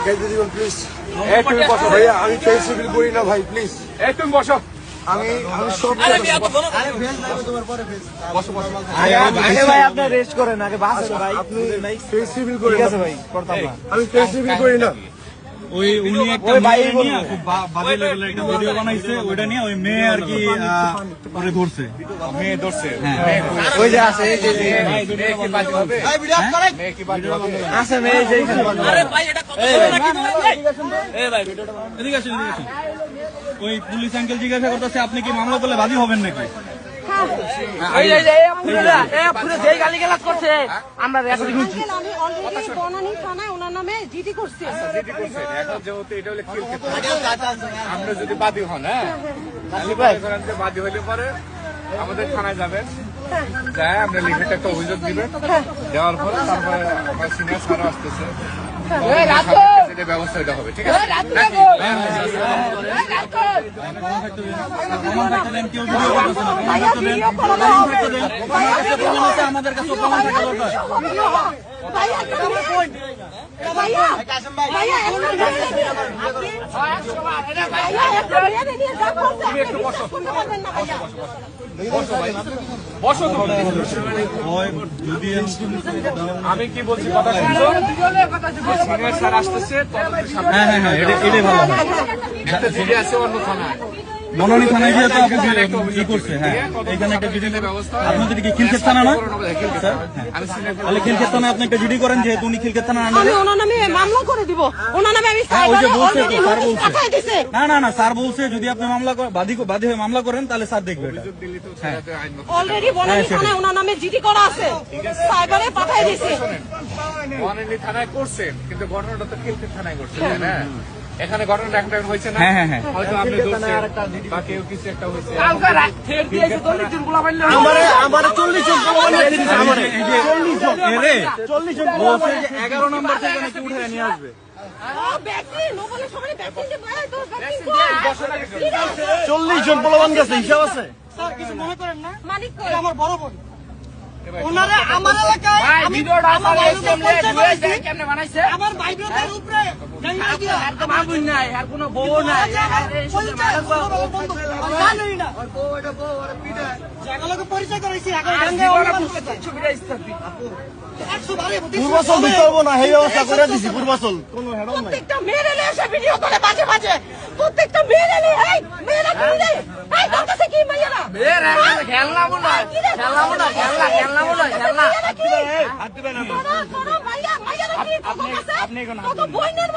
খেতে দিবেন প্লিজ। তুমি বসো ভাইয়া, আমি ফেসিবিল করি না ভাই, প্লিজ। তুমি বসো। আমি সব ভাই আপনি রেস্ট করেন আগে, বাসেন ভাই, আপনি ফেসিবিল করি না ভাই, করতাম না। আমি ফেসিবিল করি না। ওই উনি একটা মেয়ে নিয়ে খুব বাজে লেভেলের একটা ভিডিও বানাইছে, ওইটা নিয়ে ওই মেয়ে আর কি পরে ধরছে, মেয়ে ধরছে। ওই যে আছে, এই যে আছে মেয়ে যে এদিকে আসেন। ওই পুলিশ আঙ্কেল জিজ্ঞাসা করতেছে আপনি কি মামলা করলে বাদী হবেন নাকি? আমরা যদি বাদী হন, বাদী হইলে পরে আমাদের থানায় যাবেন, যাই আমরা লিখিত একটা অভিযোগ দিবেন, দেওয়ার পরে তারপরে আমার সিনিয়র স্যার আসতেছে, ব্যবস্থা এটা হবে। ঠিক আছে, আমাদের কাছে প্রমাণ থাকা দরকার। আমি কি বলছি কথা শুনছো? সিনিয়র স্যার আসতেছে, হ্যাঁ এটাই ভালো হয়। একটা জিডি আছে অন্য থানায়, মনোনী থানায় গিয়ে তো আপনি কি করছে? হ্যাঁ, এখানে একটা জিডি ব্যবস্থা। আপনি যদি কি খিলক্ষেত থানা না, তাহলে খিলক্ষেত থানায় আপনি একটা জিডি করেন, যেহেতু উনি খিলক্ষেত থানা আন্ডারে। ওনার নামে মামলা করে দিব, ওনার নামে আমি ওই যে বলছে তো, স্যার বলছে পাঠাই দিছে। না স্যার বলছে যদি আপনি মামলা বাদী হয়ে মামলা করেন তাহলে স্যার দেখবে এটা। অলরেডি বনানী থানায় ওনার নামে জিডি করা আছে, সাইবারে পাঠাই দিছে। বনানী থানায় করছেন, কিন্তু ঘটনাটা তো খিলক্ষেত থানায় করছেন, তাই না? এখানে ঘটনাটা একটা হয়েছে না? হ্যাঁ হয়তো আপনি ধরছেন বা কেউ কিছু একটা হয়েছে। আমার 40 জন বলছে যে 11 নম্বর থেকে নাকি উঠে নিয়ে আসবে। 40 জন পোলাপান গেছে, হিসাব আছে। স্যার কিছু মনে করেন না, মালিক আমার বড় বোন, ওনারা আমার এলাকায় আমার ভাই বোনদের উপরে কোনো বউ নাই, পরিচয় করেছি। পূর্বাচল দিতে পারবো না, সেই ব্যবস্থা করে দিছি। পূর্বাচল কোন হেডম নাই। প্রত্যেকটা মেয়ের এলে এসে ভিডিও করে মাঝে মাঝে, প্রত্যেকটা মেয়ের এলে এই মেয়েরা কি রে, এই তোর কাছে কি মাইয়ারা খেলনা মনে হয়, খেলনা মনে হয়, খেলনা মনে হয়, খেলনা হাত দিবেন না, মাইয়া মাইয়ারা কি তোর কাছে, কত বইনের